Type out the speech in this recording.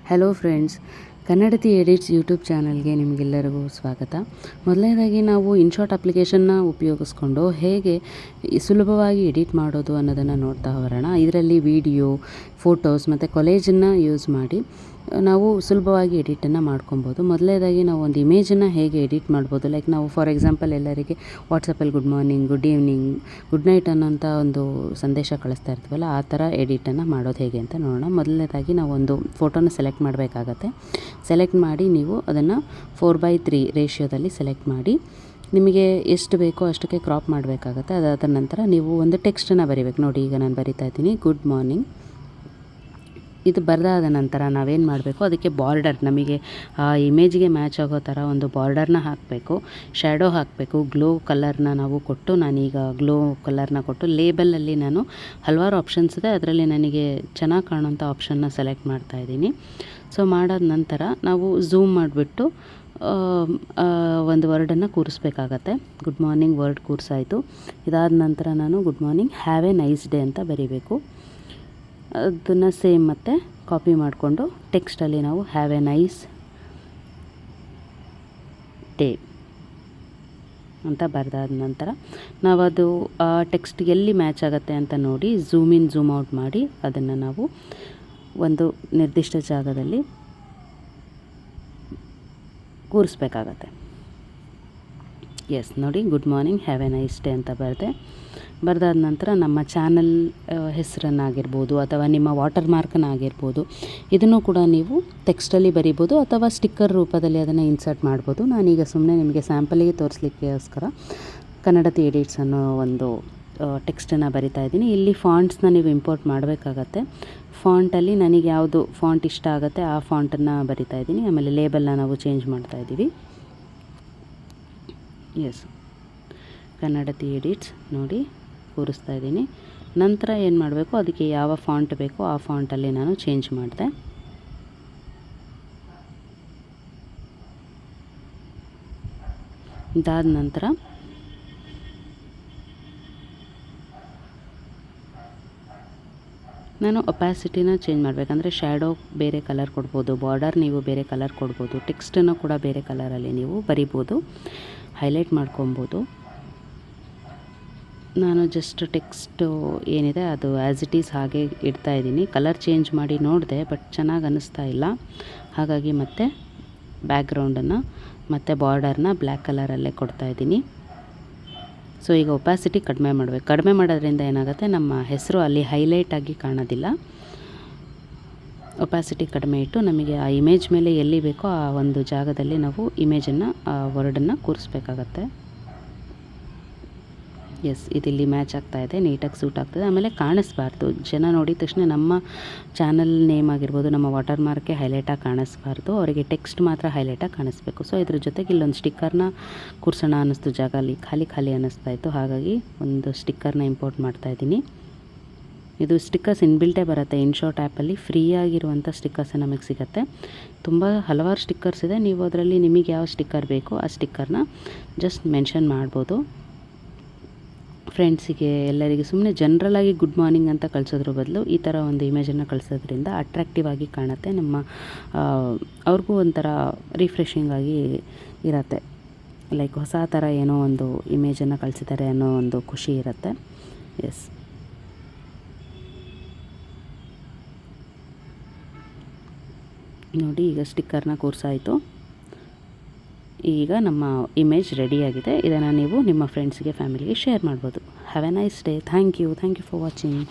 Hello friends, ಕನ್ನಡತಿ edits YouTube ಚಾನಲ್ಗೆ ನಿಮಗೆಲ್ಲರಿಗೂ ಸ್ವಾಗತ. ಮೊದಲನೇದಾಗಿ ನಾವು ಇನ್ಶಾಟ್ ಅಪ್ಲಿಕೇಶನ್ನ ಉಪಯೋಗಿಸ್ಕೊಂಡು ಹೇಗೆ ಸುಲಭವಾಗಿ ಎಡಿಟ್ ಮಾಡೋದು ಅನ್ನೋದನ್ನು ನೋಡ್ತಾ ಹೋಗೋಣ. ಇದರಲ್ಲಿ ವಿಡಿಯೋ, ಫೋಟೋಸ್ ಮತ್ತು ಕೊಲೇಜನ್ನು ಯೂಸ್ ಮಾಡಿ ನಾವು ಸುಲಭವಾಗಿ ಎಡಿಟನ್ನು ಮಾಡ್ಕೊಬೋದು. ಮೊದಲನೇದಾಗಿ ನಾವು ಒಂದು ಇಮೇಜನ್ನು ಹೇಗೆ ಎಡಿಟ್ ಮಾಡ್ಬೋದು, ಲೈಕ್ ನಾವು ಫಾರ್ ಎಕ್ಸಾಂಪಲ್ ಎಲ್ಲರಿಗೆ ವಾಟ್ಸಪ್ಪಲ್ಲಿ good morning, good evening, good night ಅನ್ನೋಂಥ ಒಂದು ಸಂದೇಶ ಕಳಿಸ್ತಾ ಇರ್ತೀವಲ್ಲ, ಆ ಥರ ಎಡಿಟನ್ನು ಮಾಡೋದು ಹೇಗೆ ಅಂತ ನೋಡೋಣ. ಮೊದಲನೇದಾಗಿ ನಾವು ಒಂದು ಫೋಟೋನ ಸೆಲೆಕ್ಟ್ ಮಾಡಬೇಕಾಗತ್ತೆ. ಸೆಲೆಕ್ಟ್ ಮಾಡಿ ನೀವು ಅದನ್ನು 4:3 ರೇಷಿಯೋದಲ್ಲಿ ಸೆಲೆಕ್ಟ್ ಮಾಡಿ ನಿಮಗೆ ಎಷ್ಟು ಬೇಕೋ ಅಷ್ಟಕ್ಕೆ ಕ್ರಾಪ್ ಮಾಡಬೇಕಾಗತ್ತೆ. ಅದಾದ ನಂತರ ನೀವು ಒಂದು ಟೆಕ್ಸ್ಟನ್ನು ಬರೀಬೇಕು. ನೋಡಿ, ಈಗ ನಾನು ಬರಿತಾ ಇದ್ದೀನಿ ಗುಡ್ ಮಾರ್ನಿಂಗ್. ಇದು ಬರೆದಾದ ನಂತರ ನಾವೇನು ಮಾಡಬೇಕು, ಅದಕ್ಕೆ ಬಾರ್ಡರ್, ನಮಗೆ ಆ ಇಮೇಜ್ಗೆ ಮ್ಯಾಚ್ ಆಗೋ ಥರ ಒಂದು ಬಾರ್ಡರ್ನ ಹಾಕಬೇಕು, ಶ್ಯಾಡೋ ಹಾಕಬೇಕು, ಗ್ಲೋ ಕಲರ್ನ ನಾವು ಕೊಟ್ಟು, ನಾನೀಗ ಗ್ಲೋ ಕಲರ್ನ ಕೊಟ್ಟು ಲೇಬಲಲ್ಲಿ ನಾನು ಹಲವಾರು ಆಪ್ಷನ್ಸ್ ಇದೆ, ಅದರಲ್ಲಿ ನನಗೆ ಚೆನ್ನಾಗಿ ಕಾಣೋಂಥ ಆಪ್ಷನ್ನ ಸೆಲೆಕ್ಟ್ ಮಾಡ್ತಾಯಿದ್ದೀನಿ. ಸೊ ಮಾಡಾದ ನಂತರ ನಾವು ಝೂಮ್ ಮಾಡಿಬಿಟ್ಟು ಒಂದು ವರ್ಡನ್ನು ಕೂರಿಸ್ಬೇಕಾಗತ್ತೆ. ಗುಡ್ ಮಾರ್ನಿಂಗ್ ವರ್ಡ್ ಕೂರಿಸಾಯಿತು. ಇದಾದ ನಂತರ ನಾನು good morning, have a nice day ಅಂತ ಬರೀಬೇಕು. ಅದನ್ನು ಸೇಮ್ ಮತ್ತೆ ಕಾಪಿ ಮಾಡಿಕೊಂಡು ಟೆಕ್ಸ್ಟಲ್ಲಿ ನಾವು ಹ್ಯಾವ್ ಎ ನೈಸ್ ಡೇ ಅಂತ ಬರೆದಾದ ನಂತರ ನಾವದು ಆ ಟೆಕ್ಸ್ಟ್ ಎಲ್ಲಿ ಮ್ಯಾಚ್ ಆಗುತ್ತೆ ಅಂತ ನೋಡಿ ಝೂಮ್ ಇನ್ ಝೂಮ್ ಔಟ್ ಮಾಡಿ ಅದನ್ನು ನಾವು ಒಂದು ನಿರ್ದಿಷ್ಟ ಜಾಗದಲ್ಲಿ ಕೂರಿಸ್ಬೇಕಾಗತ್ತೆ. ಎಸ್, ನೋಡಿ, good morning, have a nice day ಅಂತ ಬರೆದಾದ ನಂತರ ನಮ್ಮ ಚಾನಲ್ ಹೆಸರನ್ನಾಗಿರ್ಬೋದು ಅಥವಾ ನಿಮ್ಮ ವಾಟರ್ ಮಾರ್ಕನ್ನಾಗಿರ್ಬೋದು, ಇದನ್ನು ಕೂಡ ನೀವು ಟೆಕ್ಸ್ಟಲ್ಲಿ ಬರಿಬೋದು ಅಥವಾ ಸ್ಟಿಕ್ಕರ್ ರೂಪದಲ್ಲಿ ಅದನ್ನು ಇನ್ಸರ್ಟ್ ಮಾಡ್ಬೋದು. ನಾನೀಗ ಸುಮ್ಮನೆ ನಿಮಗೆ ಸ್ಯಾಂಪಲಿಗೆ ತೋರಿಸ್ಲಿಕ್ಕೋಸ್ಕರ ಕನ್ನಡತಿ ಎಡಿಟ್ಸ್ ಅನ್ನೋ ಒಂದು ಟೆಕ್ಸ್ಟನ್ನು ಬರಿತಾ ಇದ್ದೀನಿ. ಇಲ್ಲಿ ಫಾಂಟ್ಸ್ನ ನೀವು ಇಂಪೋರ್ಟ್ ಮಾಡಬೇಕಾಗತ್ತೆ. ಫಾಂಟಲ್ಲಿ ನನಗೆ ಯಾವುದು ಫಾಂಟ್ ಇಷ್ಟ ಆಗುತ್ತೆ ಆ ಫಾಂಟನ್ನು ಬರಿತಾ ಇದ್ದೀನಿ. ಆಮೇಲೆ ಲೇಬಲ್ನ ನಾವು ಚೇಂಜ್ ಮಾಡ್ತಾ ಇದ್ದೀವಿ. ಎಸ್, ಕನ್ನಡತಿ ಎಡಿಟ್ಸ್ ನೋಡಿ ಕೂರಿಸ್ತಾ ಇದ್ದೀನಿ. ನಂತರ ಏನು ಮಾಡಬೇಕು, ಅದಕ್ಕೆ ಯಾವ ಫಾಂಟ್ ಬೇಕೋ ಆ ಫಾಂಟಲ್ಲಿ ನಾನು ಚೇಂಜ್ ಮಾಡಿದೆ. ಇದಾದ ನಂತರ ನಾನು ಒಪ್ಯಾಸಿಟಿನ ಚೇಂಜ್ ಮಾಡಬೇಕಂದ್ರೆ ಶ್ಯಾಡೋ ಬೇರೆ ಕಲರ್ ಕೊಡ್ಬೋದು, ಬಾರ್ಡರ್ ನೀವು ಬೇರೆ ಕಲರ್ ಕೊಡ್ಬೋದು, ಟೆಕ್ಸ್ಟನ್ನು ಕೂಡ ಬೇರೆ ಕಲರಲ್ಲಿ ನೀವು ಬರಿಬೋದು, ಹೈಲೈಟ್ ಮಾಡ್ಕೊಬೋದು. ನಾನು ಜಸ್ಟ್ ಟೆಕ್ಸ್ಟು ಏನಿದೆ ಅದು ಆ್ಯಸ್ ಇಟ್ ಈಸ್ ಹಾಗೆ ಇಡ್ತಾ ಇದ್ದೀನಿ. ಕಲರ್ ಚೇಂಜ್ ಮಾಡಿ ನೋಡಿದೆ, ಬಟ್ ಚೆನ್ನಾಗಿ ಅನ್ನಿಸ್ತಾ ಇಲ್ಲ. ಹಾಗಾಗಿ ಮತ್ತೆ ಬ್ಯಾಕ್ಗ್ರೌಂಡನ್ನು ಮತ್ತು ಬಾರ್ಡರ್ನ ಬ್ಲ್ಯಾಕ್ ಕಲರಲ್ಲೇ ಕೊಡ್ತಾಯಿದ್ದೀನಿ. ಸೊ ಈಗ ಒಪ್ಯಾಸಿಟಿ ಕಡಿಮೆ ಮಾಡಬೇಕು. ಕಡಿಮೆ ಮಾಡೋದ್ರಿಂದ ಏನಾಗುತ್ತೆ, ನಮ್ಮ ಹೆಸರು ಅಲ್ಲಿ ಹೈಲೈಟಾಗಿ ಕಾಣೋದಿಲ್ಲ. ಒಪ್ಯಾಸಿಟಿ ಕಡಿಮೆ ಇಟ್ಟು ನಮಗೆ ಆ ಇಮೇಜ್ ಮೇಲೆ ಎಲ್ಲಿ ಬೇಕೋ ಆ ಒಂದು ಜಾಗದಲ್ಲಿ ನಾವು ಇಮೇಜನ್ನು, ಆ ವರ್ಡನ್ನು ಕೂರಿಸ್ಬೇಕಾಗತ್ತೆ. ಎಸ್, ಇದಿಲ್ಲಿ ಮ್ಯಾಚ್ ಆಗ್ತಾಯಿದೆ, ನೀಟಾಗಿ ಸೂಟ್ ಆಗ್ತದೆ. ಆಮೇಲೆ ಕಾಣಿಸ್ಬಾರ್ದು, ಜನ ನೋಡಿದ ತಕ್ಷಣ ನಮ್ಮ ಚಾನಲ್ ನೇಮ್ ಆಗಿರ್ಬೋದು, ನಮ್ಮ ವಾಟರ್ ಮಾರ್ಕೆ ಹೈಲೈಟಾಗಿ ಕಾಣಿಸ್ಬಾರ್ದು, ಅವರಿಗೆ ಟೆಕ್ಸ್ಟ್ ಮಾತ್ರ ಹೈಲೈಟಾಗಿ ಕಾಣಿಸ್ಬೇಕು. ಸೊ ಇದ್ರ ಜೊತೆಗೆ ಇಲ್ಲೊಂದು ಸ್ಟಿಕ್ಕರ್ನ ಕೂರ್ಸೋಣ ಅನ್ನಿಸ್ತು, ಜಾಗ ಅಲ್ಲಿ ಖಾಲಿ ಅನ್ನಿಸ್ತಾಯಿತ್ತು. ಹಾಗಾಗಿ ಒಂದು ಸ್ಟಿಕ್ಕರ್ನ ಇಂಪೋರ್ಟ್ ಮಾಡ್ತಾಯಿದ್ದೀನಿ. ಇದು ಸ್ಟಿಕ್ಕರ್ಸ್ ಇನ್ಬಿಲ್ಟೇ ಬರುತ್ತೆ. ಇನ್ಶಾಟ್ ಆ್ಯಪಲ್ಲಿ ಫ್ರೀ ಆಗಿರುವಂಥ ಸ್ಟಿಕ್ಕರ್ಸ್ ನಮಗೆ ಸಿಗುತ್ತೆ. ತುಂಬ ಹಲವಾರು ಸ್ಟಿಕ್ಕರ್ಸ್ ಇದೆ. ನೀವು ಅದರಲ್ಲಿ ನಿಮಗೆ ಯಾವ ಸ್ಟಿಕ್ಕರ್ ಬೇಕೋ ಆ ಸ್ಟಿಕ್ಕರ್ನ ಜಸ್ಟ್ ಮೆನ್ಷನ್ ಮಾಡ್ಬೋದು. ಫ್ರೆಂಡ್ಸಿಗೆ ಎಲ್ಲರಿಗೆ ಸುಮ್ಮನೆ ಜನ್ರಲಾಗಿ ಗುಡ್ ಮಾರ್ನಿಂಗ್ ಅಂತ ಕಳಿಸೋದ್ರ ಬದಲು ಈ ಥರ ಒಂದು ಇಮೇಜನ್ನು ಕಳಿಸೋದ್ರಿಂದ ಅಟ್ರಾಕ್ಟಿವ್ ಆಗಿ ಕಾಣುತ್ತೆ. ಅವ್ರಿಗೂ ಒಂಥರ ರಿಫ್ರೆಶಿಂಗ್ ಆಗಿ ಇರತ್ತೆ. ಲೈಕ್ ಹೊಸ ಥರ ಏನೋ ಒಂದು ಇಮೇಜನ್ನು ಕಳಿಸಿದ್ದಾರೆ ಅನ್ನೋ ಒಂದು ಖುಷಿ ಇರುತ್ತೆ. ಎಸ್, ನೋಡಿ, ಈಗ ಸ್ಟಿಕ್ಕರ್ನ ಕೂರಿಸಾಯಿತು. ಈಗ ನಮ್ಮ ಇಮೇಜ್ ರೆಡಿಯಾಗಿದೆ. ಇದನ್ನು ನೀವು ನಿಮ್ಮ ಫ್ರೆಂಡ್ಸ್ಗೆ, ಫ್ಯಾಮಿಲಿಗೆ ಶೇರ್ ಮಾಡ್ಬೋದು. Have a nice day. Thank you for watching.